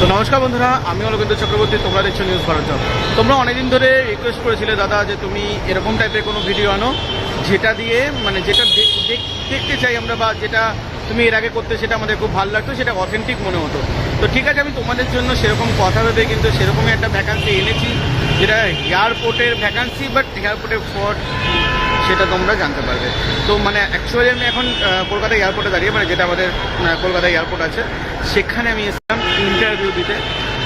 তো নমস্কার বন্ধুরা, আমি অলকেন্দ্র চক্রবর্তী। তোমরা দেখছো নিউজ ভারত। তোমরা অনেকদিন ধরে রিকোয়েস্ট করেছিলে দাদা যে তুমি এরকম টাইপের কোনো ভিডিও আনো যেটা দিয়ে মানে যেটা দেখতে চাই আমরা, বা যেটা তুমি এর আগে করতে সেটা আমাদের খুব ভালো লাগতো, সেটা অথেন্টিক মনে হতো। তো ঠিক আছে, আমি তোমাদের জন্য সেরকম কথা ভেবে কিন্তু সেরকমই একটা ভ্যাকান্সি এনেছি, যেটা এয়ারপোর্টের ভ্যাকান্সি, বাট এয়ারপোর্টের ফ্রড সেটা তোমরা জানতে পারবে। তো মানে অ্যাকচুয়ালি আমি এখন কলকাতা এয়ারপোর্টে দাঁড়িয়ে, মানে যেটা আমাদের কলকাতা এয়ারপোর্ট আছে, সেখানে আমি এসেছিলাম ইন্টারভিউ দিতে।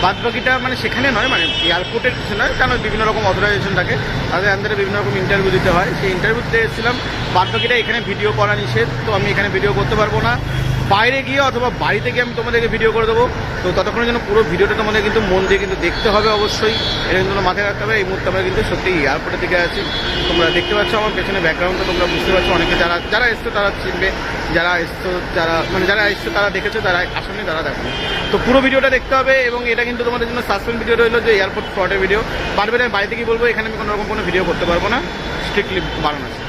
বাদ বাকিটা মানে সেখানে নয়, মানে এয়ারপোর্টের কিছু নয়, কারণ বিভিন্ন রকম অথরাইজেশন থাকে, তাদের আন্ডারে বিভিন্ন রকম ইন্টারভিউ দিতে হয়। সেই ইন্টারভিউ দিতে এসেছিলাম। বাদ বাকিটা এখানে ভিডিও করা নিষেধ, তো আমি এখানে ভিডিও করতে পারবো না। বাইরে গিয়ে অথবা বাড়িতে গিয়ে আমি তোমাদেরকে ভিডিও করে দেবো। তো ততক্ষণের জন্য পুরো ভিডিওটা তোমাদের কিন্তু মন দিয়ে কিন্তু দেখতে হবে অবশ্যই। এটা কিন্তু মাথায় রাখতে হবে। এই মুহূর্তে আমরা কিন্তু সত্যি এয়ারপোর্টের দিকে আছি। তোমরা দেখতে পাচ্ছ আমার পেছনে ব্যাকগ্রাউন্ডটা, তোমরা বুঝতে পারছো। অনেকে যারা এসছো তারা চিনবে, যারা এসছো তারা দেখেছো, যারা আসেনি তারা দেখো। তো পুরো ভিডিওটা দেখতে হবে, এবং এটা কিন্তু তোমাদের জন্য সাসপেন্স ভিডিও রইলো, যে এয়ারপোর্ট ফ্রডের ভিডিও। বারবার আমি বাড়িতে গিয়ে বলবো, এখানে আমি কোনো রকম কোনো ভিডিও করতে পারবো না, স্ট্রিক্টলি বারণ আছে।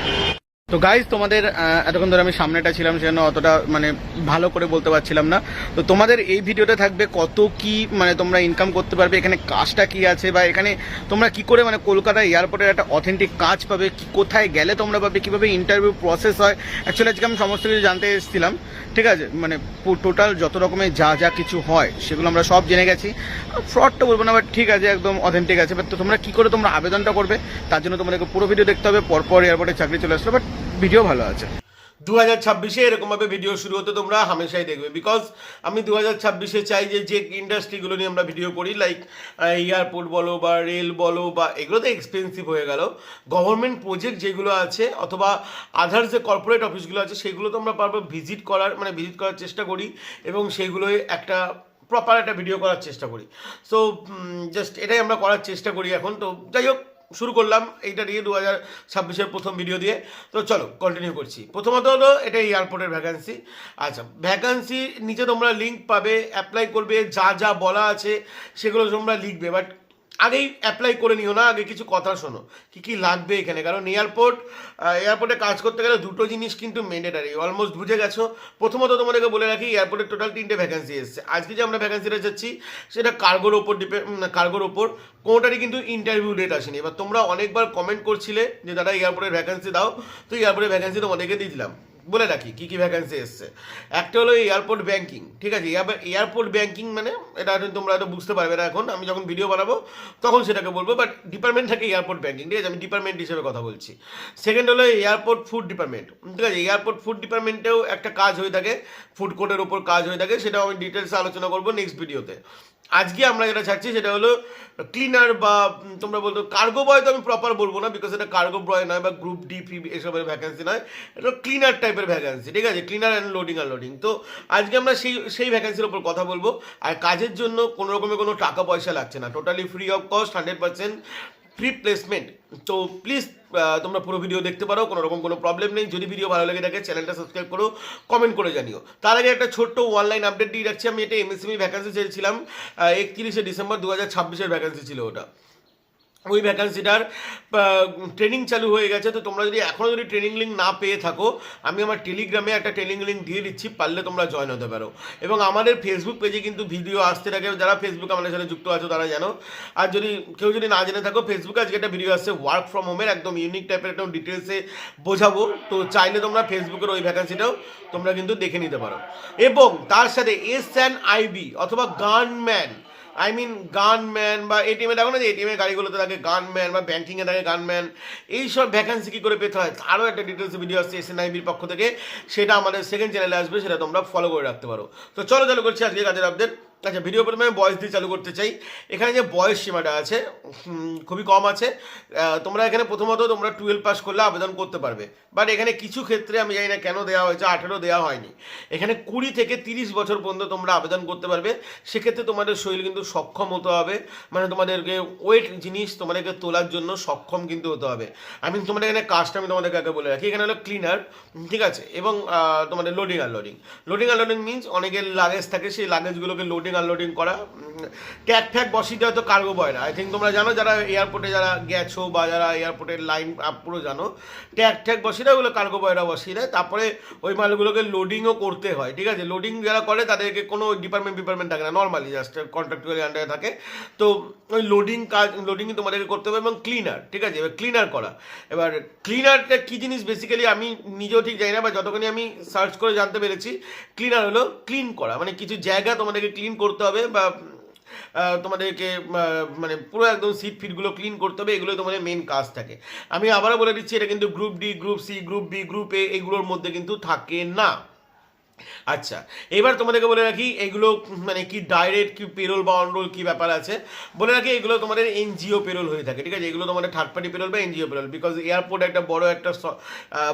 তো গাইজ, তোমাদের এতক্ষণ ধরে আমি সামনেটা ছিলাম, সেজন্য অতটা মানে ভালো করে বলতে পারছিলাম না। তো তোমাদের এই ভিডিওটা থাকবে কত কি মানে তোমরা ইনকাম করতে পারবে, এখানে কাজটা কি আছে, বা এখানে তোমরা কি করে মানে কলকাতা এয়ারপোর্টের একটা অথেন্টিক কাজ পাবে, কোথায় গেলে তোমরা পাবে, কীভাবে ইন্টারভিউ প্রসেস হয়। অ্যাকচুয়ালি আজকে আমি সমস্ত কিছু জানতে এসেছিলাম, ঠিক আছে। মানে টোটাল যত রকমের যা কিছু হয় সেগুলো আমরা সব জেনে গেছি। ফ্রডটা বলবো না, বাট ঠিক আছে, একদম অথেন্টিক আছে। বাট তো তোমরা কী করে তোমরা আবেদনটা করবে, তার জন্য তোমাদেরকে পুরো ভিডিও দেখতে হবে। পরপর এয়ারপোর্টে চাকরি চলে আসলো, বাট ভিডিও ভালো আছে। 2026-এ এরকমভাবে ভিডিও শুরু হতে তোমরা হামেশাই দেখবে, বিকজ আমি 2026-এ চাই যে ইন্ডাস্ট্রিগুলো নিয়ে আমরা ভিডিও করি, লাইক এয়ারপোর্ট বলো বা রেল বলো, বা এগুলো তো এক্সপেন্সিভ হয়ে গেল। গভর্নমেন্ট প্রজেক্ট যেগুলো আছে, অথবা আদার্স যে কর্পোরেট অফিসগুলো আছে, সেগুলো তো আমরা পারবো ভিজিট করার চেষ্টা করি, এবং সেগুলোই একটা প্রপার একটা ভিডিও করার চেষ্টা করি। সো জাস্ট এটাই আমরা করার চেষ্টা করি এখন। তো যাই হোক, শুরু করলাম এইটা দিয়ে 2026-এর প্রথম ভিডিও দিয়ে। তো চলো কন্টিনিউ করছি। প্রথমত হলো এটা এয়ারপোর্টের ভ্যাকান্সি। আচ্ছা, ভ্যাকান্সি নিচে তোমরা লিঙ্ক পাবে, অ্যাপ্লাই করবে, যা বলা আছে সেগুলো তোমরা লিখবে। বাট আগেই অ্যাপ্লাই করে নিও না, আগে কিছু কথা শোনো কি লাগবে এখানে। কারণ এয়ারপোর্টে কাজ করতে গেলে দুটো জিনিস কিন্তু ম্যান্ডেটারি, অলমোস্ট বুঝে গেছো। প্রথমত তোমাদেরকে বলে রাখি, এয়ারপোর্টের টোটাল 3টে ভ্যাকান্সি এসেছে। আজকে যে আমরা ভ্যাকান্সিটা যাচ্ছি সেটা কার্গোর ওপর কোনোটারই কিন্তু ইন্টারভিউ ডেট আসেনি। এবার তোমরা অনেকবার কমেন্ট করছিলে যে দাদা এয়ারপোর্টের ভ্যাকান্সি দাও, তো এয়ারপোর্টের ভ্যাকান্সি তোমাদেরকে দিয়ে দিলাম। বলে রাখি কী ভ্যাকান্সি এসছে। একটা হলো এয়ারপোর্ট ব্যাঙ্কিং, ঠিক আছে। এয়ারপোর্ট ব্যাঙ্কিং মানে এটা তোমরা হয়তো বুঝতে পারবে না এখন, আমি যখন ভিডিও বানাবো তখন সেটাকে বলবো। বাট ডিপার্টমেন্ট থাকে এয়ারপোর্ট ব্যাঙ্কিং, ঠিক আছে, আমি ডিপার্টমেন্ট হিসেবে কথা বলছি। সেকেন্ড হলো এয়ারপোর্ট ফুড ডিপার্টমেন্ট, ঠিক আছে। এয়ারপোর্ট ফুড ডিপার্টমেন্টেও একটা কাজ হয়ে থাকে, ফুড কোর্টের ওপর কাজ হয়ে থাকে, সেটাও আমি ডিটেলসে আলোচনা করবো নেক্সট ভিডিওতে। আজকে আমরা যেটা ছাড়ছি সেটা হলো ক্লিনার, বা তোমরা বলতো কার্গো বয়, তো আমি প্রপার বলবো না, বিকজ এটা কার্গো বয় নয়, বা গ্রুপ ডি ফি এসবের ভ্যাকান্সি নয়, এটা ক্লিনার টাইপের ভ্যাকান্সি, ঠিক আছে। Cleaner and loading. তো আজকে আমরা সেই ভ্যাকান্সির ওপর কথা বলবো। আর কাজের জন্য কোনো রকমের কোনো টাকা পয়সা লাগছে না, totally free of cost, 100% free placement. তো প্লিজ তোমরা পুরো ভিডিও দেখতে পারো, কোনো রকম কোনো প্রবলেম নেই। যদি ভিডিও ভালো লেগে থাকে চ্যানেলটা সাবস্ক্রাইব করো, কমেন্ট করে জানিও। তার আগে একটা ছোট্ট অনলাইন আপডেট দিয়ে রাখছি। আমি এটা এমএসএমই ভ্যাকান্সি চেয়েছিলাম, 31শে ডিসেম্বর 2026-এর ভ্যাকান্সি ছিল ওটা। ওই ভ্যাকান্সিটার ট্রেনিং চালু হয়ে গেছে। তো তোমরা যদি এখনও ট্রেনিং লিঙ্ক না পেয়ে থাকো, আমি আমার টেলিগ্রামে একটা ট্রেনিং লিঙ্ক দিয়ে দিচ্ছি, পারলে তোমরা জয়েন হতে পারো। এবং আমাদের ফেসবুক পেজে কিন্তু ভিডিও আসতে থাকে, যারা ফেসবুক আমাদের সাথে যুক্ত আছো তারা জানো। আর কেউ যদি না জেনে থাকো, ফেসবুকে আজকে একটা ভিডিও আসছে ওয়ার্ক ফ্রম হোমের, একদম ইউনিক টাইপের, একদম ডিটেলসে বোঝাবো। তো চাইলে তোমরা ফেসবুকের ওই ভ্যাকান্সিটাও তোমরা কিন্তু দেখে নিতে পারো। এবং তার সাথে SNIB অথবা গানম্যান, বা এটিএমে দেখো না যে এটিএমে গাড়িগুলোতে থাকে গানম্যান, বা ব্যাঙ্কিংয়ে থাকে গানম্যান, এইসব ভ্যাকান্সি কী করে পেতে হয় আরও একটা ডিটেলস ভিডিও আসছে SNIBর পক্ষ থেকে, সেটা আমাদের সেকেন্ড চ্যানেলে আসবে, সেটা তোমরা ফলো করে রাখতে পারো। তো চলো চালু করছি আজকে কাজের আপডেট। আচ্ছা, ভিডিও প্রথমে আমি বয়স দিয়ে চালু করতে চাই। এখানে যে বয়স সীমাটা আছে খুবই কম আছে। তোমরা এখানে প্রথমত তোমরা 12 পাস করলে আবেদন করতে পারবে। বাট এখানে কিছু ক্ষেত্রে আমি জানি না কেন দেওয়া হয়েছে 18 দেওয়া হয়নি। এখানে 20 থেকে 30 বছর পর্যন্ত তোমরা আবেদন করতে পারবে। সেক্ষেত্রে তোমাদের শরীর কিন্তু সক্ষম হতে হবে, মানে তোমাদেরকে ওয়েট জিনিস তোমাদেরকে তোলার জন্য সক্ষম কিন্তু হতে হবে। তোমাদের এখানে কাজটা আমি তোমাদেরকে আগে বলে রাখি। এখানে হলো ক্লিনার, ঠিক আছে, এবং তোমাদের লোডিং আর লোডিং মিনস অনেকের লাগেজ থাকে, সেই লাগেজগুলোকে লোডিং আনলোডিং করা, ট্যাগ ফ্যাগ বসিয়ে দেওয়া তো কার্গো বয়রা। আই থিঙ্ক তোমরা জানো, যারা এয়ারপোর্টে যারা গেছো বা যারা এয়ারপোর্টের লাইন আপ পুরো জানো, ট্যাগ বসিয়ে দেয়, ওগুলো কার্গো বয়রা বসিয়ে দেয়। তারপরে ওই মালগুলোকে লোডিংও করতে হয়, ঠিক আছে। লোডিং যারা করে তাদেরকে কোনো ডিপার্টমেন্ট থাকে না, নর্মালি জাস্ট কন্ট্রাক্টুয়ালি আন্ডারে থাকে। তো ওই লোডিংই তোমাদেরকে করতে হবে, এবং ক্লিনার, ঠিক আছে। এবার ক্লিনার করা, এবার ক্লিনারটা কী জিনিস বেসিক্যালি আমি নিজেও ঠিক জানি না, বা যতক্ষণই আমি সার্চ করে জানতে পেরেছি, ক্লিনার হলো ক্লিন করা, মানে কিছু জায়গা তোমাদেরকে ক্লিন করতে হবে, বা তোমাদেরকে মানে পুরো একদম সিট ফিটগুলো ক্লিন করতে হবে, এগুলো তোমাদের মেন কাজ থাকে। আমি আবারও বলে দিচ্ছি, এটা কিন্তু group D, group C, group B, group A এগুলোর মধ্যে কিন্তু থাকে না। আচ্ছা, এবার তোমাদেরকে বলে রাখি এগুলো মানে কি ডাইরেক্ট কি পেরোল বা অনরোল কি ব্যাপার আছে বলে রাখি। এগুলো তোমাদের এনজিও পেরোল হয়ে থাকে, ঠিক আছে। এগুলো তোমাদের থার্ড পার্টি পেরোল বা এনজিও পেরোল, বিকজ এয়ারপোর্ট একটা বড় একটা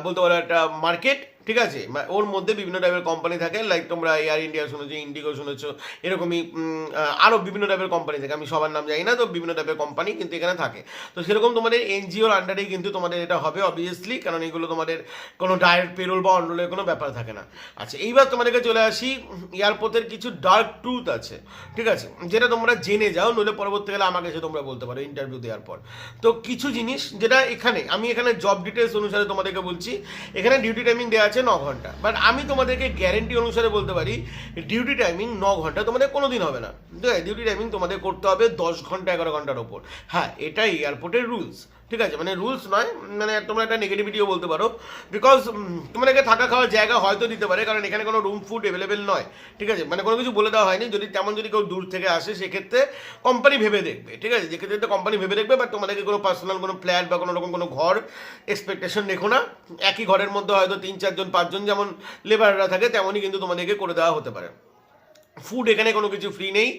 বলতে পারো একটা মার্কেট, ঠিক আছে। ওর মধ্যে বিভিন্ন টাইপের কোম্পানি থাকে, লাইক তোমরা এয়ার ইন্ডিয়া শুনেছো, ইন্ডিগো শুনেছো, এরকমই আরও বিভিন্ন টাইপের কোম্পানি থাকে, আমি সবার নাম জানি না, তো বিভিন্ন টাইপের কোম্পানি কিন্তু এখানে থাকে। তো সেরকম তোমাদের এনজিওর আন্ডারেই কিন্তু তোমাদের এটা হবে অবভিয়াসলি, কারণ এগুলো তোমাদের কোনো ডাইরেক্ট পেরোল বা অনরোলের কোনো ব্যাপার থাকে না। আচ্ছা, এইবার তোমাদেরকে চলে আসি, এয়ারপোর্টের কিছু ডার্ক ট্রুথ আছে, ঠিক আছে, যেটা তোমরা জেনে যাও, নইলে পরবর্তীকালে আমাকে এসে তোমরা বলতে পারো ইন্টারভিউ দেওয়ার পর। তো কিছু জিনিস যেটা আমি এখানে জব ডিটেলস অনুসারে তোমাদেরকে বলছি, এখানে ডিউটি টাইমিং দেওয়া আছে 9 ঘন্টা, বাট আমি তোমাদেরকে গ্যারেন্টি অনুসারে বলতে পারি ডিউটি টাইমিং 9 ঘন্টা তোমাদের কোনো দিন হবে না, ঠিক আছে। ডিউটি টাইমিং তোমাদের করতে হবে 10 ঘন্টা 11 ঘন্টার ওপর। হ্যাঁ, এটাই এয়ারপোর্টের রুলস, ঠিক আছে, মানে রুলস নয়, মানে তোমরা একটা নেগেটিভিটিও বলতে পারো, বিকজ তোমাদেরকে থাকা খাওয়ার জায়গা হয়তো দিতে পারে, কারণ এখানে কোনো রুম ফুড অ্যাভেলেবেল নয়, ঠিক আছে, মানে কোনো কিছু বলে দেওয়া হয়নি। যদি তেমন যদি কেউ দূর থেকে আসে সেক্ষেত্রে কোম্পানি ভেবে দেখবে, ঠিক আছে, যেক্ষেত্রে কোম্পানি ভেবে দেখবে, বাট তোমাদেরকে কোনো পার্সোনাল কোনো ফ্ল্যাট বা কোনো রকম কোনো ঘর এক্সপেকটেশন রেখো না। একই ঘরের মধ্যে হয়তো 3, 4 জন 5 জন যেমন লেবাররা থাকে, তেমনই কিন্তু তোমাদেরকে করে দেওয়া হতে পারে। ফুড এখানে কোনো কিছু ফ্রি নেই,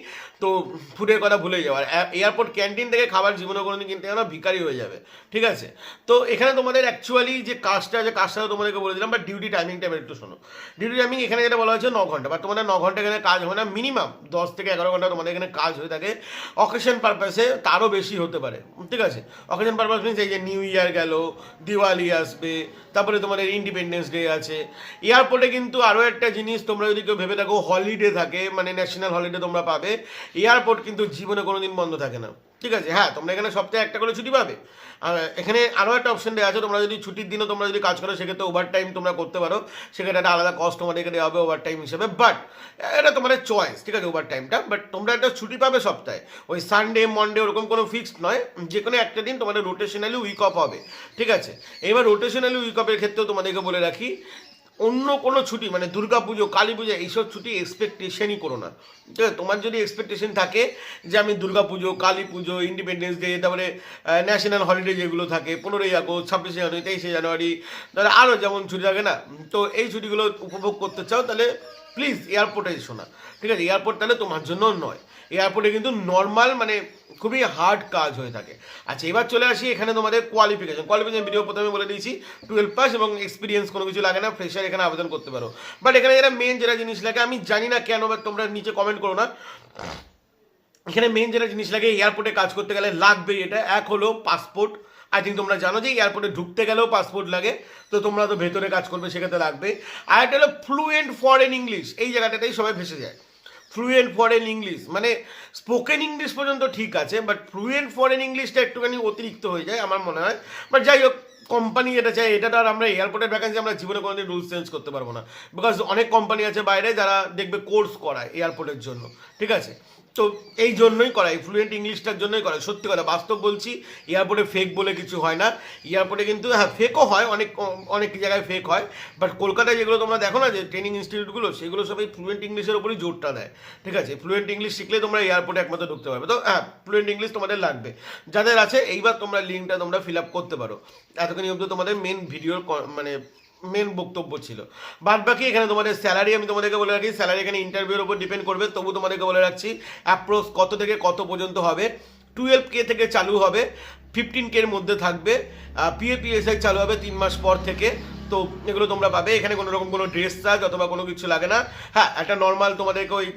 তো ফুডের কথা ভুলে যাওয়া। এয়ারপোর্ট ক্যান্টিন থেকে খাবার জীবনে কোনো দিন কিনতে না, ভিখারি হয়ে যাবে, ঠিক আছে। তো এখানে তোমাদের অ্যাকচুয়ালি যে কাজটা আছে, কাজটা তোমাদেরকে বলে দিলাম, বাট ডিউটি টাইমিংটা একটু শোনো। ডিউটি টাইমিং এখানে যেটা বলা হয়েছে 9 ঘন্টা, বাট তোমাদের 9 ঘন্টা এখানে কাজ হয় না, মিনিমাম 10 থেকে 11 ঘন্টা তোমাদের এখানে কাজ হয়ে থাকে। অকেশন পারপাসে তারও বেশি হতে পারে, ঠিক আছে। অকেশন পারপাস মিনস এই যে নিউ ইয়ার গেল, দিওয়ালি আসবে, তারপরে তোমাদের ইন্ডিপেন্ডেন্স ডে আছে। এয়ারপোর্টে কিন্তু আরও একটা জিনিস, তোমরা যদি কেউ ভেবে থাকো হলিডে থাকে, মানে ন্যাশনাল হলিডে তোমরা পাবে, এয়ারপোর্ট কিন্তু জীবনে কোনো দিন বন্ধ থাকে না, ঠিক আছে। হ্যাঁ, তোমরা এখানে সপ্তাহে একটা করে ছুটি পাবে। আর এখানে আরও একটা অপশন দেওয়া আছে, তোমরা যদি ছুটির দিনও তোমরা যদি কাজ করো, সেক্ষেত্রে ওভার টাইম তোমরা করতে পারো, সেক্ষেত্রে একটা আলাদা কস্ট তোমাদেরকে দেওয়া হবে ওভার টাইম হিসেবে, বাট এটা তোমাদের চয়েস, ঠিক আছে, ওভার টাইমটা। বাট তোমরা একটা ছুটি পাবে সপ্তাহে, ওই সানডে মনডে ওরকম কোনো ফিক্সড নয়, যে কোনো একটা দিন তোমাদের রোটেশনালি উইক অফ হবে, ঠিক আছে। এবার রোটেশনালি উইক অফের ক্ষেত্রেও তোমাদেরকে বলে রাখি, অন্য কোনো ছুটি মানে দুর্গা পুজো, কালী পুজো, এইসব ছুটি এক্সপেকটেশনই করো না, ঠিক আছে। তোমার যদি এক্সপেকটেশন থাকে যে আমি দুর্গা পুজো, কালী পুজো, ইন্ডিপেন্ডেন্স ডে, তারপরে ন্যাশনাল হলিডে যেগুলো থাকে, 15ই আগস্ট, 26শে জানুয়ারি, 23শে জানুয়ারি, তাহলে আরও যেমন ছুটি থাকে না, তো এই ছুটিগুলো উপভোগ করতে চাও, তাহলে প্লিজ এয়ারপোর্টে এসো না, ঠিক আছে। এয়ারপোর্ট তাহলে তোমার জন্য নয়, এয়ারপোর্টে কিন্তু নর্মাল মানে খুবই হার্ড কাজ হয়ে থাকে। আচ্ছা, এবার চলে আসি এখানে তোমাদের কোয়ালিফিকেশন ভিডিও প্রথমে বলে দিয়েছি 12 পাস এবং এক্সপিরিয়েন্স কোনো কিছু লাগে না, ফ্রেশার এখানে আবেদন করতে পারো। বাট এখানে যেটা মেন যেটা জিনিস লাগে, আমি জানি না কেন, বাট তোমরা নিচে কমেন্ট করো না, এখানে মেন যেটা জিনিস লাগে এয়ারপোর্টে কাজ করতে গেলে লাগবেই এটা। এক হলো পাসপোর্ট, আই থিঙ্ক তোমরা জানো যে এয়ারপোর্টে ঢুকতে গেলেও পাসপোর্ট লাগে, তো তোমরা তো ভেতরে কাজ করবে, সেক্ষেত্রে লাগবে। আর একটা হলো ফ্লুয়েন্ট ফরেন ইংলিশ, এই জায়গাটাতেই সবাই ভেসে যায়। ফ্লুয়েন্ট ফরেন ইংলিশ মানে স্পোকেন ইংলিশ পর্যন্ত ঠিক আছে, বাট ফ্লুয়েন্ট ফরেন ইংলিশটা একটুখানি অতিরিক্ত হয়ে যায় আমার মনে হয়। বাট যাই হোক, কোম্পানি এটা চাই, এটা তো আর আমরা এয়ারপোর্টের ভ্যাকেন্সি আমরা জীবনে কোনোদিন রুলস চেঞ্জ করতে পারবো না, বিকজ অনেক কোম্পানি আছে বাইরে যারা দেখবে কোর্স করায় এয়ারপোর্টের জন্য, ঠিক আছে। তো এই জন্যই করায়, ফ্লুয়েন্ট ইংলিশটার জন্যই করায়। সত্যি কথা, বাস্তব বলছি, এয়ারপোর্টে ফেক বলে কিছু হয় না। এয়ারপোর্টে কিন্তু হ্যাঁ ফেকও হয়, অনেক জায়গায় ফেক হয়, বাট কলকাতায় যেগুলো তোমরা দেখো না যে ট্রেনিং ইনস্টিটিউটগুলো, সেগুলো সবাই ফ্লুয়েন্ট ইংলিশের উপরই জোরটা দেয়, ঠিক আছে। ফ্লুয়েন্ট ইংলিশ শিখলে তোমরা এয়ারপোর্টে একমাত্র ঢুকতে পারবে। তো হ্যাঁ, ফ্লুয়েন্ট ইংলিশ তোমাদের লাগবে, যাদের আছে। এইবার তোমরা লিঙ্কটা তোমরা ফিল আপ করতে পারো। এতক্ষণ অবধি তোমাদের মেন ভিডিওর মানে মেন বক্তব্য ছিল। বাদ বাকি এখানে তোমাদের স্যালারি আমি তোমাদেরকে বলে রাখি, স্যালারি এখানে ইন্টারভিউর উপর ডিপেন্ড করবে, তবু তোমাদেরকে বলে রাখছি অ্যাপ্রোচ কত থেকে কত পর্যন্ত হবে। 12K থেকে চালু হবে, 15K এর মধ্যে থাকবে। PAPSI চালু হবে 3 মাস পর থেকে, তো এগুলো তোমরা পাবে। এখানে কোনো রকম কোনো ড্রেস চার্জ অথবা কোনো কিছু লাগে না। হ্যাঁ, একটা নর্মাল তোমাদেরকে ওই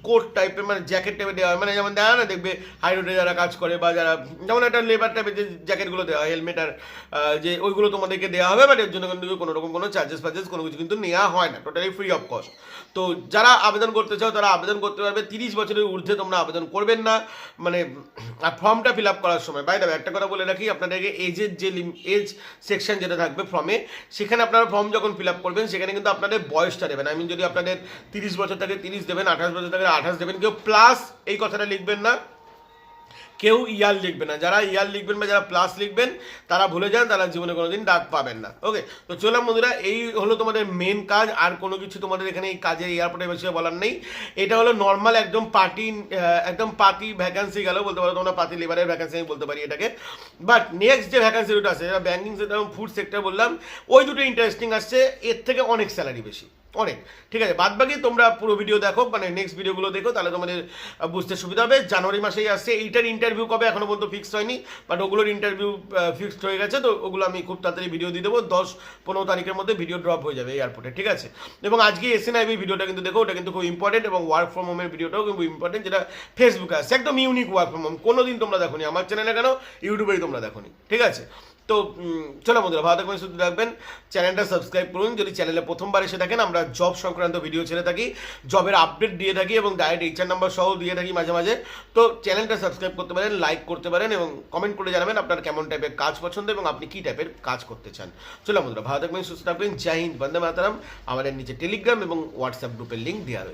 কোট টাইপের মানে জ্যাকেট টাইপের দেওয়া হয়, মানে যেমন দেওয়া হয় না দেখবে হাই রোডে যারা কাজ করে বা যারা যেমন একটা লেবার টাইপের যে জ্যাকেটগুলো দেওয়া হয়, হেলমেট আর যে ওইগুলো তোমাদেরকে দেওয়া হবে, বাট এর জন্য কিন্তু কোনো রকম কোনো চার্জেস ফার্জেস কোনো কিছু কিন্তু নেওয়া হয় না, টোটালি ফ্রি অফ কস্ট। তো যারা আবেদন করতে চাও তারা আবেদন করতে পারবে। 30 বছরের ঊর্ধ্বে তোমরা আবেদন করবেন না, মানে ফর্মটা ফিল আপ করার সময়। বাই দ্য ওয়ে একটা কথা বলে রাখি, আপনাদেরকে এজের যে এজ সেকশন যেটা থাকবে ফর্মে, সেখানে আপনারা ফর্ম যখন ফিল আপ করবেন সেখানে কিন্তু আপনাদের বয়সটা দেবেন। আই মিন যদি আপনাদের 30 বছর থাকে 30 দেবেন, 28 বছর থাকে 28 দেবেন। কেউ প্লাস এই কথাটা লিখবেন না, কেউ ইয়ার লিখবে না। যারা ইয়ার লিখবেন বা যারা প্লাস লিখবেন তারা ভুলে যান, তারা জীবনে কোনোদিন ডাক পাবেন না। ওকে, তো চললাম বন্ধুরা, এই হলো তোমাদের মেন কাজ। আর কোনো কিছু তোমাদের এখানে এই কাজের এয়ারপোর্টের বিষয়ে বলার নেই। এটা হলো নর্মাল একদম পার্টি ভ্যাকান্সি গেল বলতে পারো তোমরা, পার্টি লেবারের ভ্যাকান্সি আমি বলতে পারি এটাকে। বাট নেক্সট যে ভ্যাকান্সি দুটো আছে, যেটা ব্যাঙ্কিং সেক্টর এবং ফুড সেক্টর বললাম, ওই দুটো ইন্টারেস্টিং আসছে, এর থেকে অনেক স্যালারি বেশি, অনেক। ঠিক আছে, বাদ বাকি তোমরা পুরো ভিডিও দেখো, মানে নেক্সট ভিডিওগুলো দেখো, তাহলে তোমাদের বুঝতে সুবিধা হবে। জানুয়ারি মাসেই আসছে। এইটার ইন্টারভিউ কবে এখনো পর্যন্ত ফিক্স হয়নি, বাট ওগুলোর ইন্টারভিউ ফিক্সড হয়ে গেছে। তো ওগুলো আমি খুব তাড়াতাড়ি ভিডিও দিয়ে দেবো, 10-15 তারিখের মধ্যে ভিডিও ড্রপ হয়ে যাবে এয়ারপোর্টে। ঠিক আছে, এবং আজকে SNIB ভিডিওটা কিন্তু দেখো, ওটা কিন্তু খুব ইম্পর্টেন্ট, এবং ওয়ার্ক ফ্রম হোমের ভিডিওটাও কিন্তু ইম্পর্টেন্ট, যেটা ফেসবুকে আসছে, একদম ইউনিক ওয়ার্ক ফ্রম হোম। কোনোদিন তোমরা দেখোনি আমার চ্যানেলে, কেন ইউটিউবেই তোমরা দেখোনি। ঠিক আছে, তো চলো বন্ধুরা, ভালো থাকবেন, সুস্থ থাকবেন, চ্যানেলটা সাবস্ক্রাইব করুন যদি চ্যানেলে প্রথমবার এসে থাকেন। আমরা জব সংক্রান্ত ভিডিও ছেড়ে থাকি, জবের আপডেট দিয়ে থাকি এবং ডাইরেক্ট HR নাম্বার সহ দিয়ে থাকি মাঝে মাঝে। তো চ্যানেলটা সাবস্ক্রাইব করতে পারেন, লাইক করতে পারেন এবং কমেন্ট করে জানাবেন আপনার কেমন টাইপের কাজ পছন্দ এবং আপনি কী টাইপের কাজ করতে চান। চলো বন্ধুরা, ভালো থাকবেন, সুস্থ থাকবেন, জয় হিন্দ, বন্দে মাতরম। আমাদের নিচে টেলিগ্রাম এবং হোয়াটসঅ্যাপ গ্রুপের লিঙ্ক দেওয়া রইল।